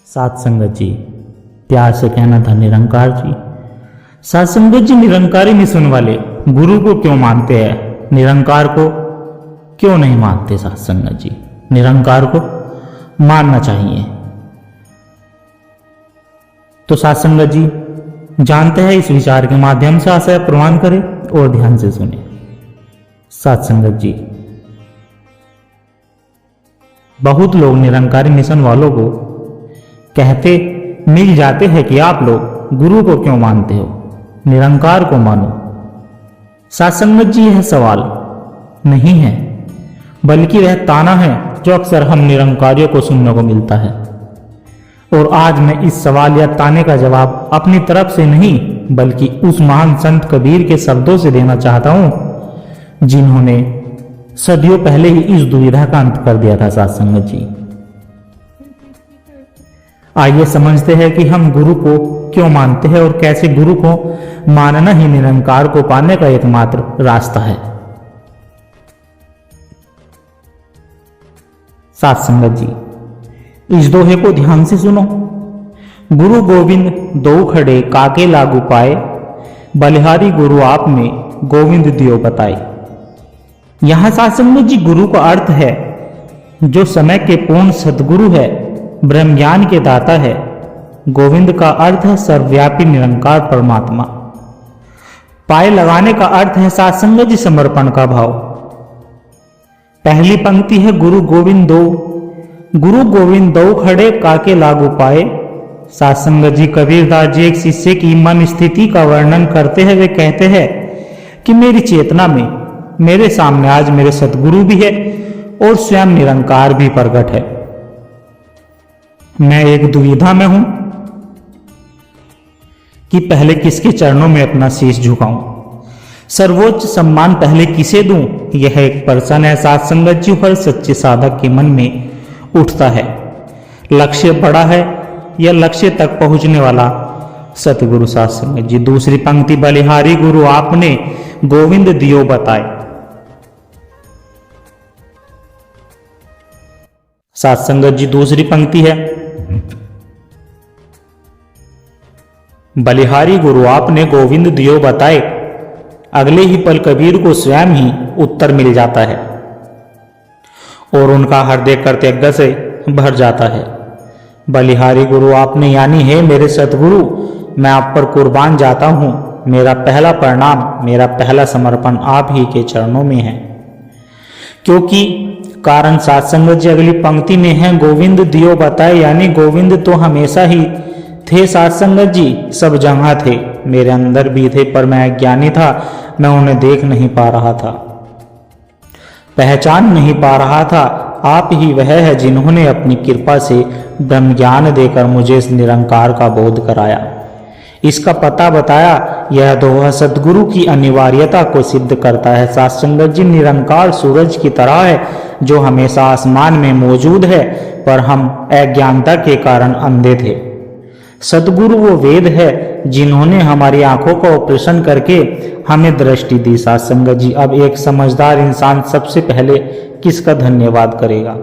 सात संगत जी, प्यार से कहना था निरंकार जी। सात संगत जी, निरंकारी मिशन वाले गुरु को क्यों मानते हैं, निरंकार को क्यों नहीं मानते? सात संगत जी, निरंकार को मानना चाहिए। तो सात संगत जी जानते हैं इस विचार के माध्यम से आशय प्रमाण करें और ध्यान से सुने। सात संगत जी, बहुत लोग निरंकारी मिशन वालों को कहते मिल जाते हैं कि आप लोग गुरु को क्यों मानते हो, निरंकार को मानो। सात संगत जी, यह सवाल नहीं है बल्कि वह ताना है जो अक्सर हम निरंकारियों को सुनने को मिलता है। और आज मैं इस सवाल या ताने का जवाब अपनी तरफ से नहीं बल्कि उस महान संत कबीर के शब्दों से देना चाहता हूं जिन्होंने सदियों पहले ही इस दुविधा का अंत कर दिया था। सात संगत जी, आइए समझते हैं कि हम गुरु को क्यों मानते हैं और कैसे गुरु को मानना ही निरंकार को पाने का एकमात्र रास्ता है। सात संगत जी, इस दोहे को ध्यान से सुनो। गुरु गोविंद दो खड़े काके लागू पाए, बलिहारी गुरु आप में गोविंद दियो बताए। यहां सात संगत जी गुरु का अर्थ है जो समय के पूर्ण सदगुरु है, ब्रह्म ज्ञान के दाता है। गोविंद का अर्थ है सर्वव्यापी निरंकार परमात्मा। पाए लगाने का अर्थ है सात संगत जी समर्पण का भाव। पहली पंक्ति है गुरु गोविंद दो खड़े काके लागू पाए। सात संगत जी कबीरदास जी एक शिष्य की मन स्थिति का वर्णन करते हैं। वे कहते हैं कि मेरी चेतना में मेरे सामने आज मेरे सतगुरु भी है और स्वयं निरंकार भी प्रकट है। मैं एक दुविधा में हूं कि पहले किसके चरणों में अपना शीश झुकाऊं, सर्वोच्च सम्मान पहले किसे दूं। यह एक प्रश्न है सात संगत जी हर सच्चे साधक के मन में उठता है। लक्ष्य बड़ा है या लक्ष्य तक पहुंचने वाला सतगुरु। सात संगत जी दूसरी पंक्ति बलिहारी गुरु आपने गोविंद दियो बताए। सात संगत जी दूसरी पंक्ति है बलिहारी गुरु आपने गोविंद दियो बताए। अगले ही पल कबीर को स्वयं ही उत्तर मिल जाता है और उनका हृदय कृतज्ञता से भर जाता है। बलिहारी गुरु आपने यानी है मेरे सतगुरु, मैं आप पर कुर्बान जाता हूं। मेरा पहला प्रणाम, मेरा पहला समर्पण आप ही के चरणों में है। क्योंकि कारण सात संगत जी अगली पंक्ति में है गोविंद दियो बताए, यानी गोविंद तो हमेशा ही थे। सात संगत जी सब जगह थे, मेरे अंदर भी थे, पर मैं अज्ञानी था, मैं उन्हें देख नहीं पा रहा था, पहचान नहीं पा रहा था। आप ही वह है जिन्होंने अपनी कृपा से ब्रह्म ज्ञान देकर मुझे इस निरंकार का बोध कराया, इसका पता बताया। यह दोहा सदगुरु की अनिवार्यता को सिद्ध करता है। सात संगत जी निरंकार सूरज की तरह है जो हमेशा आसमान में मौजूद है, पर हम अज्ञानता के कारण अंधे थे। सदगुरु वो वेद है जिन्होंने हमारी आंखों का ऑपरेशन करके हमें दृष्टि दी। सात संगत जी अब एक समझदार इंसान सबसे पहले किसका धन्यवाद करेगा?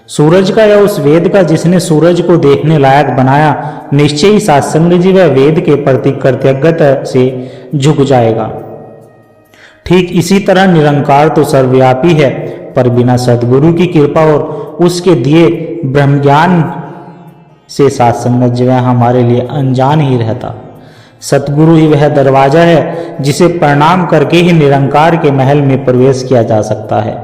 सूरज का या उस वेद का जिसने सूरज को देखने लायक बनाया? निश्चय ही सात संगत जी वह वेद के प्रति कृतज्ञता से झुक जाएगा। ठीक इसी तरह निरंकार तो सर्वव्यापी है, पर बिना सदगुरु की कृपा और उसके दिए ब्रह्म ज्ञान से सात संगत जी वह हमारे लिए अनजान ही रहता। सतगुरु ही वह दरवाजा है जिसे प्रणाम करके ही निरंकार के महल में प्रवेश किया जा सकता है।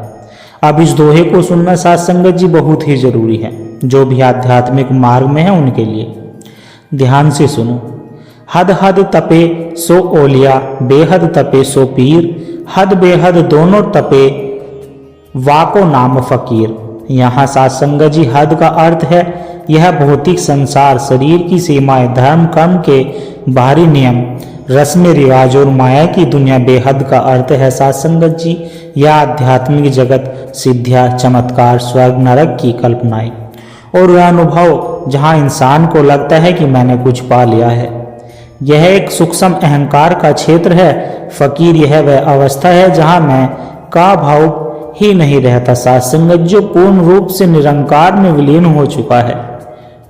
अब इस दोहे को सुनना सात संगत जी बहुत ही जरूरी है, जो भी आध्यात्मिक मार्ग में है उनके लिए। ध्यान से सुनो। हद हद तपे सो ओलिया, बेहद तपे सो पीर, हद बेहद दोनों तपे वाको नाम फकीर। यहाँ सात संगत जी हद का अर्थ है यह भौतिक संसार, शरीर की सीमाएं, धर्म कर्म के बाहरी नियम, रस्म रिवाज और माया की दुनिया। बेहद का अर्थ है सात संगत जी यह आध्यात्मिक जगत, सिद्धियां, चमत्कार, स्वर्ग नरक की कल्पनाएं और वह अनुभव जहां इंसान को लगता है कि मैंने कुछ पा लिया है। यह एक सूक्ष्म अहंकार का क्षेत्र है। फकीर यह वह अवस्था है जहां मैं का भाव ही नहीं रहता। सात संगत जो पूर्ण रूप से निरंकार में विलीन हो चुका है,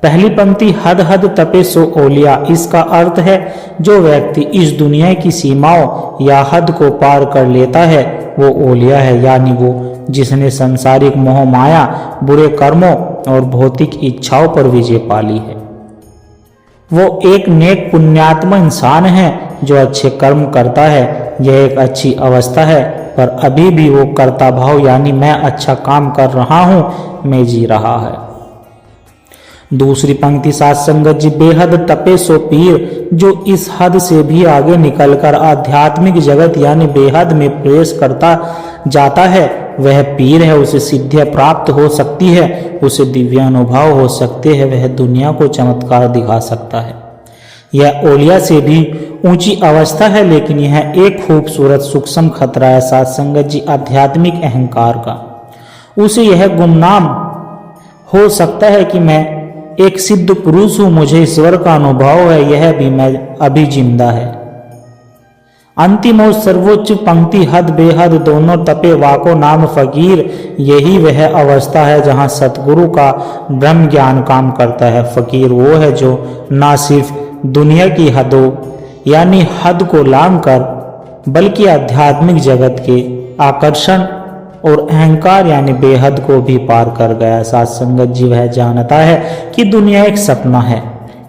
पहली पंक्ति हद हद तपे सो ओलिया, इसका अर्थ है जो व्यक्ति इस दुनिया की सीमाओं या हद को पार कर लेता है वो ओलिया है, यानी वो जिसने सांसारिक मोह माया, बुरे कर्मों और भौतिक इच्छाओं पर विजय पाली है। वो एक नेक पुण्यात्मा इंसान है जो अच्छे कर्म करता है। यह एक अच्छी अवस्था है, पर अभी भी वो कर्ता भाव यानी मैं अच्छा काम कर रहा हूं में जी रहा है। दूसरी पंक्ति सात संगत जी बेहद तपे सो पीर, जो इस हद से भी आगे निकलकर आध्यात्मिक जगत यानी बेहद में प्रवेश करता जाता है वह पीर है। उसे सिद्धियां प्राप्त हो सकती है, उसे दिव्य अनुभव हो सकते हैं, वह दुनिया को चमत्कार दिखा सकता है। यह ओलिया से भी ऊंची अवस्था है, लेकिन यह एक खूबसूरत सूक्ष्म खतरा है सात संगत जी आध्यात्मिक अहंकार का। उसे यह गुमनाम हो सकता है कि मैं एक सिद्ध पुरुष हूं, मुझे ईश्वर का अनुभव है, यह भी मैं अभी जिंदा है। अंतिम और सर्वोच्च पंक्ति हद बेहद दोनों तपे वाको नाम फकीर, यही वह अवस्था है जहां सतगुरु का ब्रह्म ज्ञान काम करता है। फकीर वो है जो ना सिर्फ दुनिया की हदों यानी हद को लांग कर बल्कि आध्यात्मिक जगत के आकर्षण और अहंकार यानी बेहद को भी पार कर गया। साथ संगत जी वह जानता है कि दुनिया एक सपना है,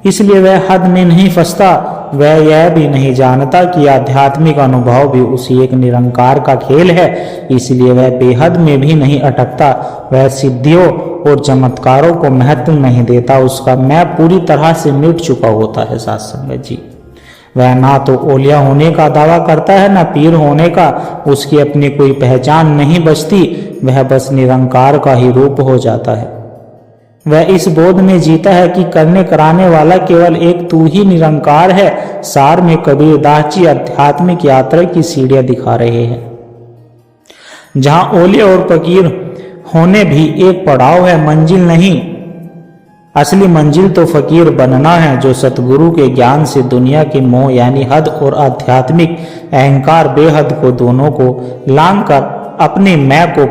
इसलिए वह हद में नहीं फंसता। वह यह भी नहीं जानता कि आध्यात्मिक अनुभव भी उसी एक निरंकार का खेल है, इसलिए वह बेहद में भी नहीं अटकता। वह सिद्धियों और चमत्कारों को महत्व नहीं देता, उसका मैं पूरी तरह से मिट चुका होता है। साथ संगत जी वह ना तो ओलिया होने का दावा करता है ना पीर होने का, उसकी अपनी कोई पहचान नहीं बचती, वह बस निरंकार का ही रूप हो जाता है। वह इस बोध में जीता है कि करने कराने वाला केवल एक तू ही निरंकार है। सार में कबीरदास जी आध्यात्मिक यात्रा की सीढ़ियां दिखा रहे हैं, जहां ओलिया और फकीर होने भी एक पड़ाव है, मंजिल नहीं। असली मंजिल तो फकीर बनना है, जो सतगुरु के ज्ञान से दुनिया के मोह यानी हद और आध्यात्मिक अहंकार बेहद को दोनों को लांग कर अपने मैं को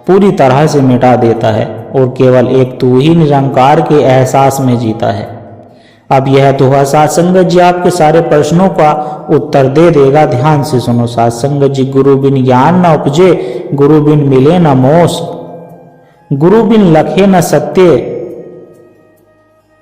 पूरी तरह से मिटा देता है और केवल एक तू ही निरंकार के एहसास में जीता है। अब यह दोहा सात संगत जी आपके सारे प्रश्नों का उत्तर दे देगा। ध्यान से सुनो सात संगत जी। गुरु बिन ज्ञान न उपजे, गुरु बिन मिले न मोस, गुरु बिन लखे न सत्य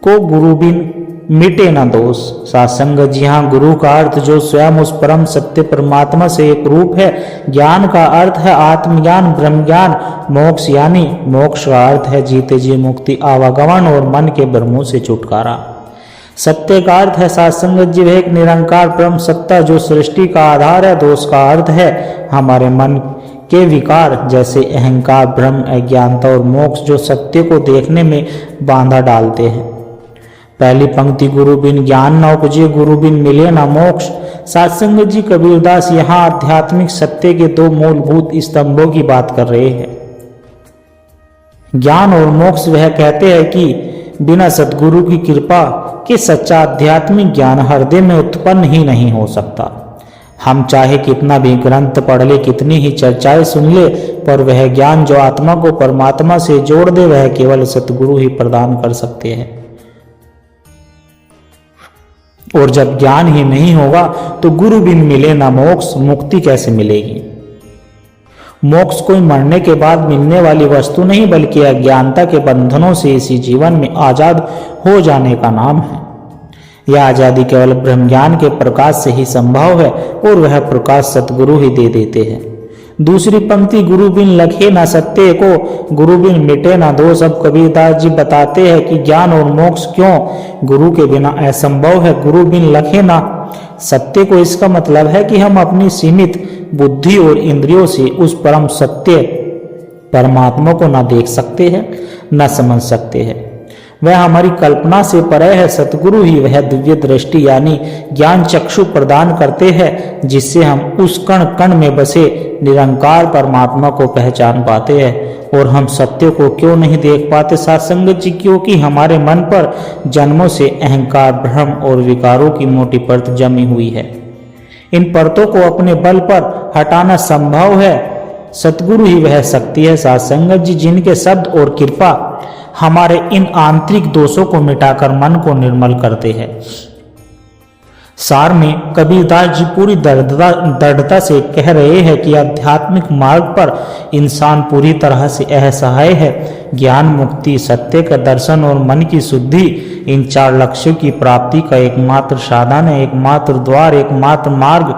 को, गुरु बिन मिटे न दोष। सात संगत जी हाँ, गुरु का अर्थ जो स्वयं उस परम सत्य परमात्मा से एक रूप है। ज्ञान का अर्थ है आत्मज्ञान, ब्रह्म ज्ञान। मोक्ष यानी मोक्ष का अर्थ है जीते जी मुक्ति, आवागमन और मन के भ्रमों से छुटकारा। सत्य का अर्थ है सात संगत जी वह एक निरंकार परम सत्ता जो सृष्टि का आधार है। दोष का अर्थ है हमारे मन के विकार जैसे अहंकार, भ्रम, अज्ञानता और मोक्ष जो सत्य को देखने में बांधा डालते हैं। पहली पंक्ति गुरु बिन ज्ञान न उपजे, गुरु बिन मिले न मोक्ष। सात संगत जी कबीरदास यहाँ आध्यात्मिक सत्य के दो मूलभूत स्तंभों की बात कर रहे हैं, ज्ञान और मोक्ष। वह कहते हैं कि बिना सतगुरु की कृपा के सच्चा आध्यात्मिक ज्ञान हृदय में उत्पन्न ही नहीं हो सकता। हम चाहे कितना भी ग्रंथ पढ़ ले, कितनी ही चर्चाएं सुन ले, पर वह ज्ञान जो आत्मा को परमात्मा से जोड़ दे वह केवल सतगुरु ही प्रदान कर सकते हैं। और जब ज्ञान ही नहीं होगा तो गुरु बिन मिले ना मोक्ष, मुक्ति कैसे मिलेगी। मोक्ष कोई मरने के बाद मिलने वाली वस्तु नहीं, बल्कि अज्ञानता के बंधनों से इसी जीवन में आजाद हो जाने का नाम है। यह आजादी केवल ब्रह्म ज्ञान के प्रकाश से ही संभव है और वह प्रकाश सतगुरु ही दे देते हैं। दूसरी पंक्ति गुरु बिन लखे ना सत्य को, गुरु बिन मिटे ना दोष। अब कबीरदास जी बताते हैं कि ज्ञान और मोक्ष क्यों गुरु के बिना असंभव है। गुरु बिन लखे ना सत्य को, इसका मतलब है कि हम अपनी सीमित बुद्धि और इंद्रियों से उस परम सत्य परमात्मा को ना देख सकते हैं, न समझ सकते हैं। वह हमारी कल्पना से परे है। सतगुरु ही वह दिव्य दृष्टि यानी ज्ञान चक्षु प्रदान करते हैं, जिससे हम उस कण कण में बसे निरंकार परमात्मा को पहचान पाते हैं। और हम सत्य को क्यों नहीं देख पाते साथ संगत जी? क्योंकि हमारे मन पर जन्मों से अहंकार, भ्रम और विकारों की मोटी परत जमी हुई है। इन परतों को अपने बल पर हटाना संभव है। सतगुरु ही वह शक्ति है साथ संगत जी, जिनके शब्द और कृपा हमारे इन आंतरिक दोषों को मिटाकर मन को निर्मल करते हैं। सार में कबीरदास जी पूरी दृढ़ता से कह रहे हैं कि आध्यात्मिक मार्ग पर इंसान पूरी तरह से असहाय है। ज्ञान, मुक्ति, सत्य का दर्शन और मन की शुद्धि इन 4 लक्ष्यों की प्राप्ति का एकमात्र साधन है, एकमात्र द्वार, एकमात्र मार्ग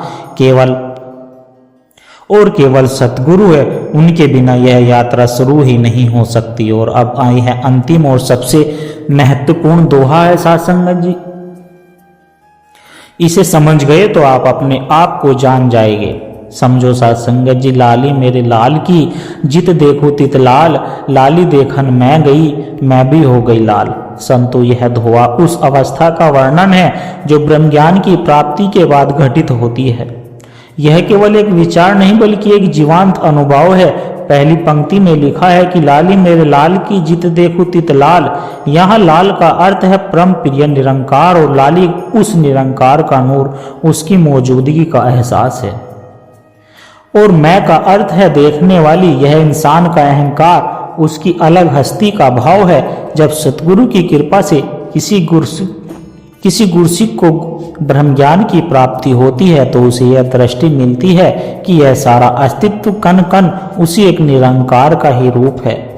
केवल सतगुरु है। उनके बिना यह यात्रा शुरू ही नहीं हो सकती। और अब आई है अंतिम और सबसे महत्वपूर्ण दोहा है साध संगत जी। इसे समझ गए तो आप अपने आप को जान जाएंगे। समझो साध संगत जी, लाली मेरे लाल की जित देखो तित लाल, लाली देखन मैं गई मैं भी हो गई लाल। संतो यह दोहा उस अवस्था का वर्णन है जो ब्रह्म ज्ञान की प्राप्ति के बाद घटित होती है। यह केवल एक विचार नहीं बल्कि एक जीवंत अनुभव है। पहली पंक्ति में लिखा है कि लाली मेरे लाल की जित देखो तित लाल। यहाँ लाल का अर्थ है परम प्रिय निरंकार और लाली उस निरंकार का नूर, उसकी मौजूदगी का एहसास है। और मैं का अर्थ है देखने वाली, यह इंसान का अहंकार, उसकी अलग हस्ती का भाव है। जब सतगुरु की कृपा से किसी गुरसिक को ब्रह्म ज्ञान की प्राप्ति होती है तो उसे यह दृष्टि मिलती है कि यह सारा अस्तित्व कण कण उसी एक निरंकार का ही रूप है।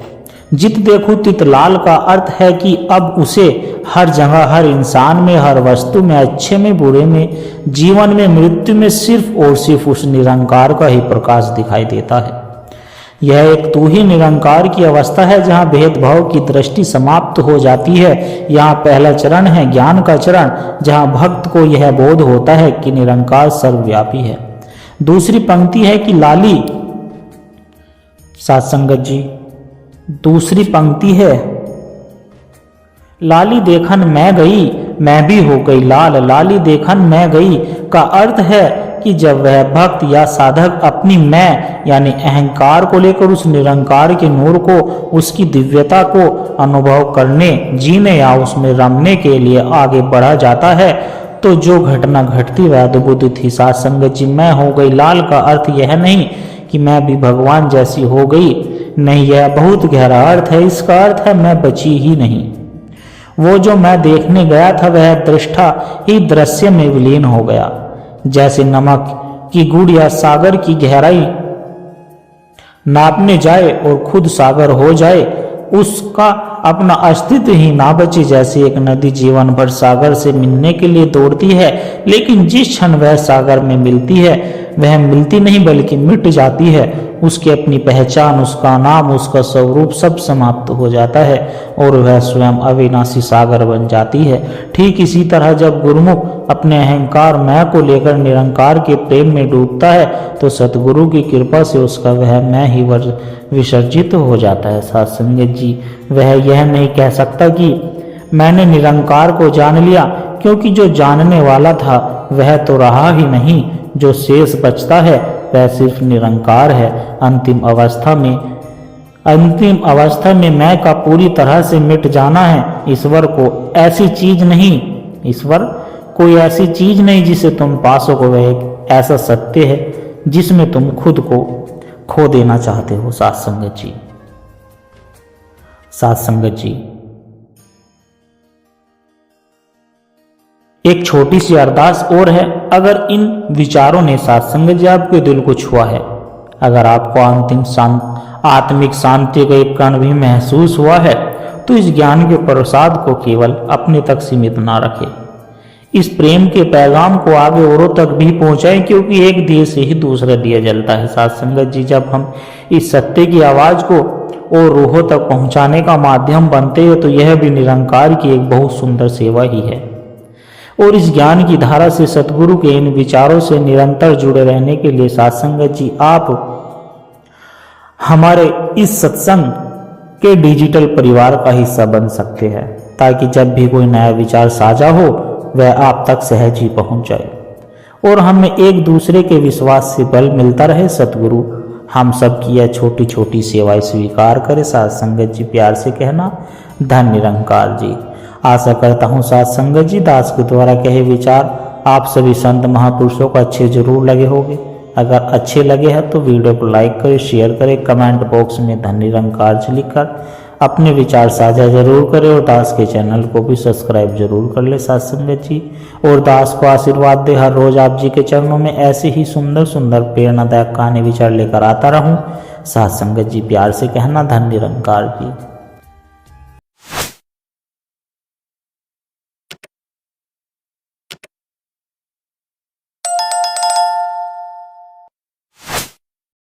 जित देखो तित लाल का अर्थ है कि अब उसे हर जगह, हर इंसान में, हर वस्तु में, अच्छे में, बुरे में, जीवन में, मृत्यु में सिर्फ और सिर्फ उस निरंकार का ही प्रकाश दिखाई देता है। यह एक तू ही निरंकार की अवस्था है जहाँ भेदभाव की दृष्टि समाप्त हो जाती है। यहाँ पहला चरण है ज्ञान का चरण, जहाँ भक्त को यह बोध होता है कि निरंकार सर्वव्यापी है। दूसरी पंक्ति है कि लाली, साध संगत जी, दूसरी पंक्ति है लाली देखन मैं गई मैं भी हो गई लाल। लाली देखन मैं गई का अर्थ है कि जब वह भक्त या साधक अपनी मैं यानी अहंकार को लेकर उस निरंकार के नूर को, उसकी दिव्यता को अनुभव करने, जीने या उसमें रमने के लिए आगे बढ़ा जाता है तो जो घटना घटती वह अद्भुत थी। साध संगत जी, मैं हो गई लाल का अर्थ यह नहीं कि मैं भी भगवान जैसी हो गई, नहीं, यह बहुत गहरा अर्थ है। इसका अर्थ है मैं बची ही नहीं। वो जो मैं देखने गया था वह दृष्टा ही दृश्य में विलीन हो गया। जैसे नमक की गुड़िया सागर की गहराई नापने जाए और खुद सागर हो जाए, उसका अपना अस्तित्व ही ना बचे। जैसे एक नदी जीवन भर सागर से मिलने के लिए दौड़ती है, लेकिन जिस क्षण वह सागर में मिलती है वह मिलती नहीं बल्कि मिट जाती है। उसकी अपनी पहचान, उसका नाम, उसका स्वरूप सब समाप्त हो जाता है और वह स्वयं अविनाशी सागर बन जाती है। ठीक इसी तरह जब गुरुमुख अपने अहंकार मैं को लेकर निरंकार के प्रेम में डूबता है तो सतगुरु की कृपा से उसका वह मैं ही विसर्जित हो जाता है। साध संगत जी, वह यह नहीं कह सकता कि मैंने निरंकार को जान लिया, क्योंकि जो जानने वाला था वह तो रहा ही नहीं। जो शेष बचता है वह सिर्फ निरंकार है। अंतिम अवस्था में मैं का पूरी तरह से मिट जाना है। ईश्वर कोई ऐसी चीज नहीं जिसे तुम पा सको। वह एक ऐसा सत्य है जिसमें तुम खुद को खो देना चाहते हो। साध संगत जी, एक छोटी सी अरदास और है। अगर इन विचारों ने साध संगत जी आपके दिल को छुआ है, अगर आपको आत्मिक शांति का एक कण भी महसूस हुआ है, तो इस ज्ञान के प्रसाद को केवल अपने तक सीमित ना रखें। इस प्रेम के पैगाम को आगे औरों तक भी पहुंचाएं, क्योंकि एक दिए से ही दूसरा दिया जलता है। साध संगत जी, जब हम इस सत्य की आवाज को और रूहों तक पहुंचाने का माध्यम बनते हैं तो यह भी निरंकार की एक बहुत सुंदर सेवा ही है। और इस ज्ञान की धारा से, सतगुरु के इन विचारों से निरंतर जुड़े रहने के लिए साध संगत जी आप हमारे इस सत्संग के डिजिटल परिवार का हिस्सा बन सकते हैं, ताकि जब भी कोई नया विचार साझा हो वह आप तक सहज ही पहुंच जाए और हमें एक दूसरे के विश्वास से बल मिलता रहे। सतगुरु हम सब की यह छोटी छोटी सेवाएं स्वीकार करे। साध संगत जी, प्यार से कहना धन निरंकार जी। आशा करता हूँ साध संगत जी, दास के द्वारा कहे विचार आप सभी संत महापुरुषों को अच्छे जरूर लगे होंगे। अगर अच्छे लगे हैं तो वीडियो को लाइक करें, शेयर करें, कमेंट बॉक्स में धन निरंकार जी लिखकर अपने विचार साझा जरूर करें और दास के चैनल को भी सब्सक्राइब जरूर कर ले साथ संगत जी। और दास को आशीर्वाद दे हर रोज आप जी के चरणों में ऐसे ही सुंदर सुंदर प्रेरणादायक कहानी विचार लेकर आता रहूं। साथ संगत जी प्यार से कहना, धन निरंकार की।